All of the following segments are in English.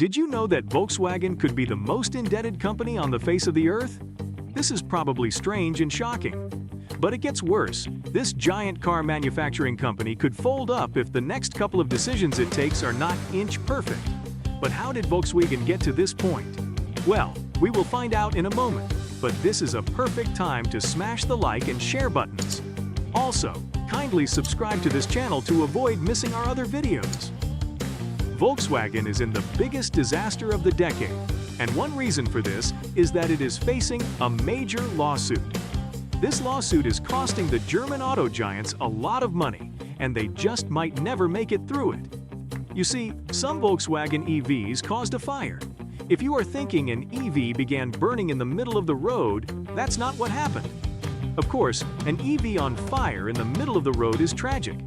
Did you know that Volkswagen could be the most indebted company on the face of the earth? This is probably strange and shocking. But it gets worse. This giant car manufacturing company could fold up if the next couple of decisions it takes are not inch perfect. But how did Volkswagen get to this point? Well, we will find out in a moment, but this is a perfect time to smash the like and share buttons. Also, kindly subscribe to this channel to avoid missing our other videos. Volkswagen is in the biggest disaster of the decade, and one reason for this is that it is facing a major lawsuit. This lawsuit is costing the German auto giants a lot of money, and they just might never make it through it. You see, some Volkswagen EVs caused a fire. If you are thinking an EV began burning in the middle of the road, that's not what happened. Of course, an EV on fire in the middle of the road is tragic.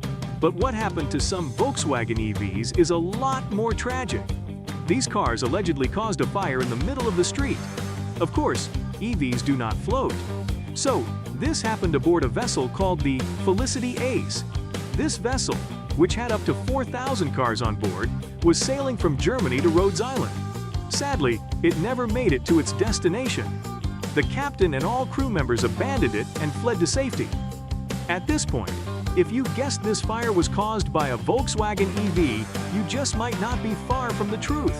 But what happened to some Volkswagen EVs is a lot more tragic. These cars allegedly caused a fire in the middle of the street. Of course, EVs do not float. So, this happened aboard a vessel called the Felicity Ace. This vessel, which had up to 4,000 cars on board, was sailing from Germany to Rhodes Island. Sadly, it never made it to its destination. The captain and all crew members abandoned it and fled to safety. At this point, if you guessed this fire was caused by a Volkswagen EV, you just might not be far from the truth.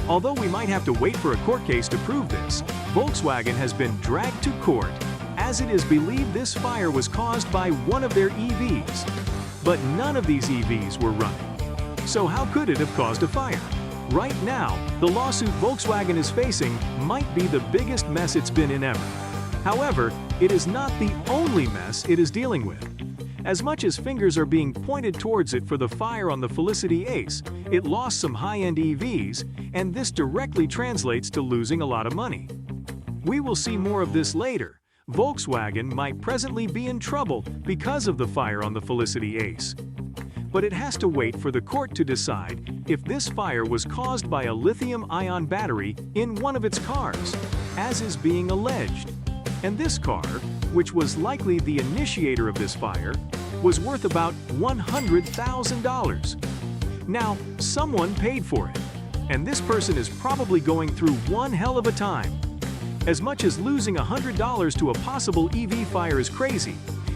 Although we might have to wait for a court case to prove this, Volkswagen has been dragged to court as it is believed this fire was caused by one of their EVs. But none of these EVs were running. So how could it have caused a fire? Right now, the lawsuit Volkswagen is facing might be the biggest mess it's been in ever. However, it is not the only mess it is dealing with. As much as fingers are being pointed towards it for the fire on the Felicity Ace, it lost some high-end EVs, and this directly translates to losing a lot of money. We will see more of this later. Volkswagen might presently be in trouble because of the fire on the Felicity Ace. But it has to wait for the court to decide if this fire was caused by a lithium-ion battery in one of its cars, as is being alleged. And this car, which was likely the initiator of this fire, was worth about $100,000. Now, someone paid for it, and this person is probably going through one hell of a time. As much as losing $100 to a possible EV fire is crazy,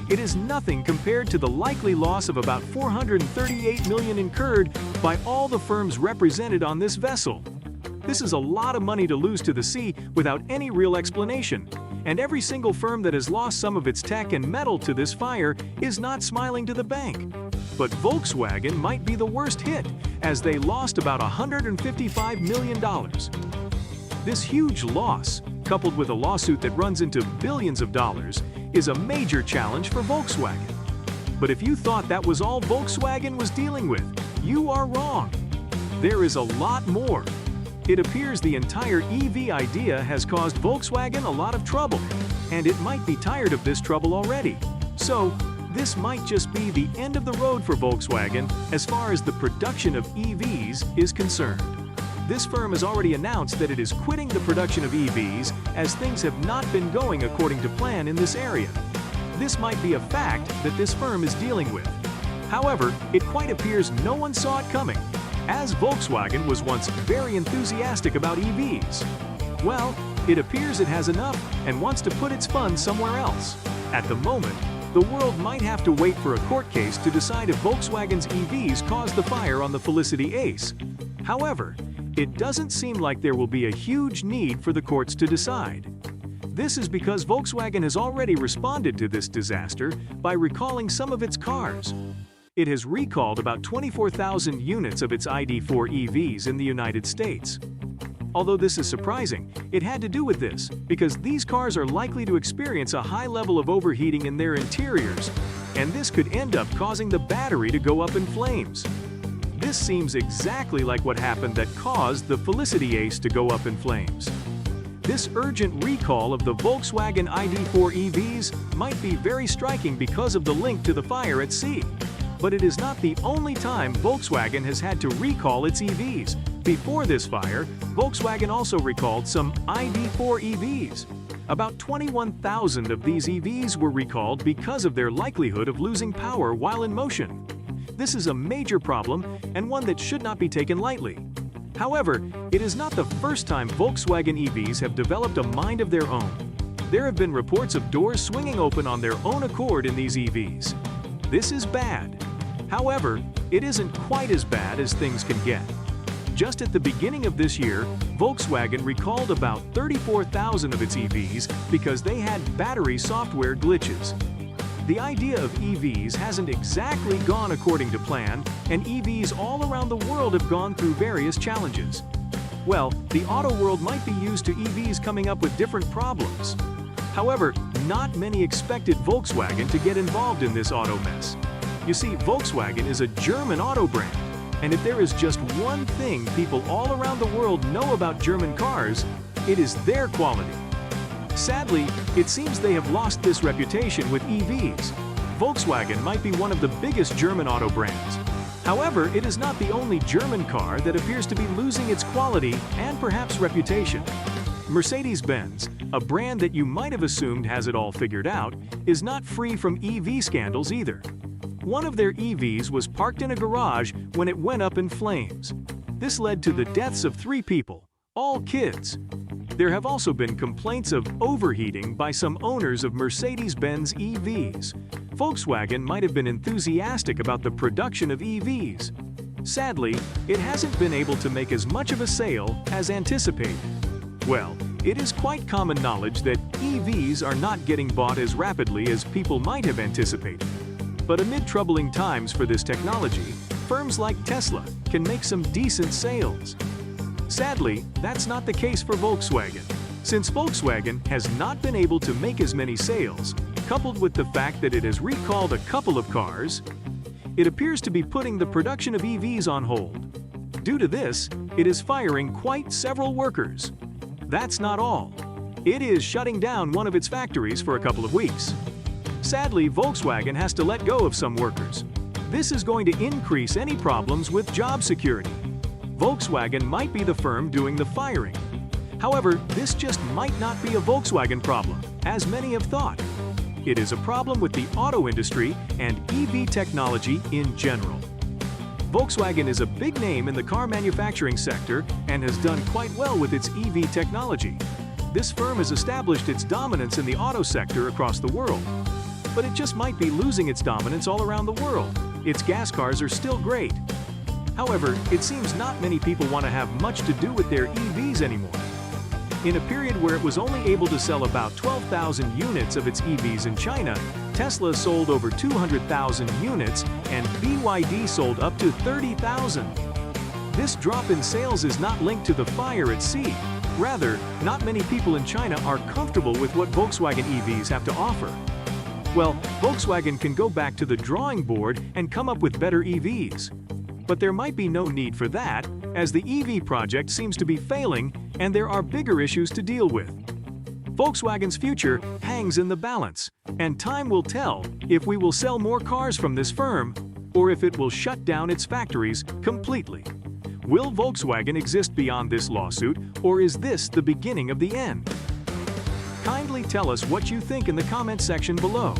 it is nothing compared to the likely loss of about $438 million incurred by all the firms represented on this vessel. This is a lot of money to lose to the sea without any real explanation. And every single firm that has lost some of its tech and metal to this fire is not smiling to the bank. But Volkswagen might be the worst hit, as they lost about $155 million. This huge loss, coupled with a lawsuit that runs into billions of dollars, is a major challenge for Volkswagen. But if you thought that was all Volkswagen was dealing with, you are wrong. There is a lot more. It appears the entire EV idea has caused Volkswagen a lot of trouble, and it might be tired of this trouble already. So, this might just be the end of the road for Volkswagen as far as the production of EVs is concerned. This firm has already announced that it is quitting the production of EVs as things have not been going according to plan in this area. This might be a fact that this firm is dealing with. However, it quite appears no one saw it coming, as Volkswagen was once very enthusiastic about EVs. Well, it appears it has enough and wants to put its funds somewhere else. At the moment, the world might have to wait for a court case to decide if Volkswagen's EVs caused the fire on the Felicity Ace. However, it doesn't seem like there will be a huge need for the courts to decide. This is because Volkswagen has already responded to this disaster by recalling some of its cars. It has recalled about 24,000 units of its ID.4 EVs in the United States. Although this is surprising, it had to do with this because these cars are likely to experience a high level of overheating in their interiors, and this could end up causing the battery to go up in flames. This seems exactly like what happened that caused the Felicity Ace to go up in flames. This urgent recall of the Volkswagen ID.4 EVs might be very striking because of the link to the fire at sea. But it is not the only time Volkswagen has had to recall its EVs. Before this fire, Volkswagen also recalled some ID.4 EVs. About 21,000 of these EVs were recalled because of their likelihood of losing power while in motion. This is a major problem and one that should not be taken lightly. However, it is not the first time Volkswagen EVs have developed a mind of their own. There have been reports of doors swinging open on their own accord in these EVs. This is bad. However, it isn't quite as bad as things can get. Just at the beginning of this year, Volkswagen recalled about 34,000 of its EVs because they had battery software glitches. The idea of EVs hasn't exactly gone according to plan, and EVs all around the world have gone through various challenges. Well, the auto world might be used to EVs coming up with different problems. However, not many expected Volkswagen to get involved in this auto mess. You see, Volkswagen is a German auto brand, and if there is just one thing people all around the world know about German cars, it is their quality. Sadly, it seems they have lost this reputation with EVs. Volkswagen might be one of the biggest German auto brands. However, it is not the only German car that appears to be losing its quality and perhaps reputation. Mercedes-Benz, a brand that you might have assumed has it all figured out, is not free from EV scandals either. One of their EVs was parked in a garage when it went up in flames. This led to the deaths of 3 people, all kids. There have also been complaints of overheating by some owners of Mercedes-Benz EVs. Volkswagen might have been enthusiastic about the production of EVs. Sadly, it hasn't been able to make as much of a sale as anticipated. Well, it is quite common knowledge that EVs are not getting bought as rapidly as people might have anticipated. But amid troubling times for this technology, firms like Tesla can make some decent sales. Sadly, that's not the case for Volkswagen. Since Volkswagen has not been able to make as many sales, coupled with the fact that it has recalled a couple of cars, it appears to be putting the production of EVs on hold. Due to this, it is firing quite several workers. That's not all. It is shutting down one of its factories for a couple of weeks. Sadly, Volkswagen has to let go of some workers. This is going to increase any problems with job security. Volkswagen might be the firm doing the firing. However, this just might not be a Volkswagen problem, as many have thought. It is a problem with the auto industry and EV technology in general. Volkswagen is a big name in the car manufacturing sector and has done quite well with its EV technology. This firm has established its dominance in the auto sector across the world. But it just might be losing its dominance all around the world. Its gas cars are still great. However, it seems not many people want to have much to do with their EVs anymore. In a period where it was only able to sell about 12,000 units of its EVs in China, Tesla sold over 200,000 units and BYD sold up to 30,000. This drop in sales is not linked to the fire at sea. Rather, not many people in China are comfortable with what Volkswagen EVs have to offer. Well, Volkswagen can go back to the drawing board and come up with better EVs. But there might be no need for that, as the EV project seems to be failing and there are bigger issues to deal with. Volkswagen's future hangs in the balance, and time will tell if we will sell more cars from this firm or if it will shut down its factories completely. Will Volkswagen exist beyond this lawsuit, or is this the beginning of the end? Kindly tell us what you think in the comment section below.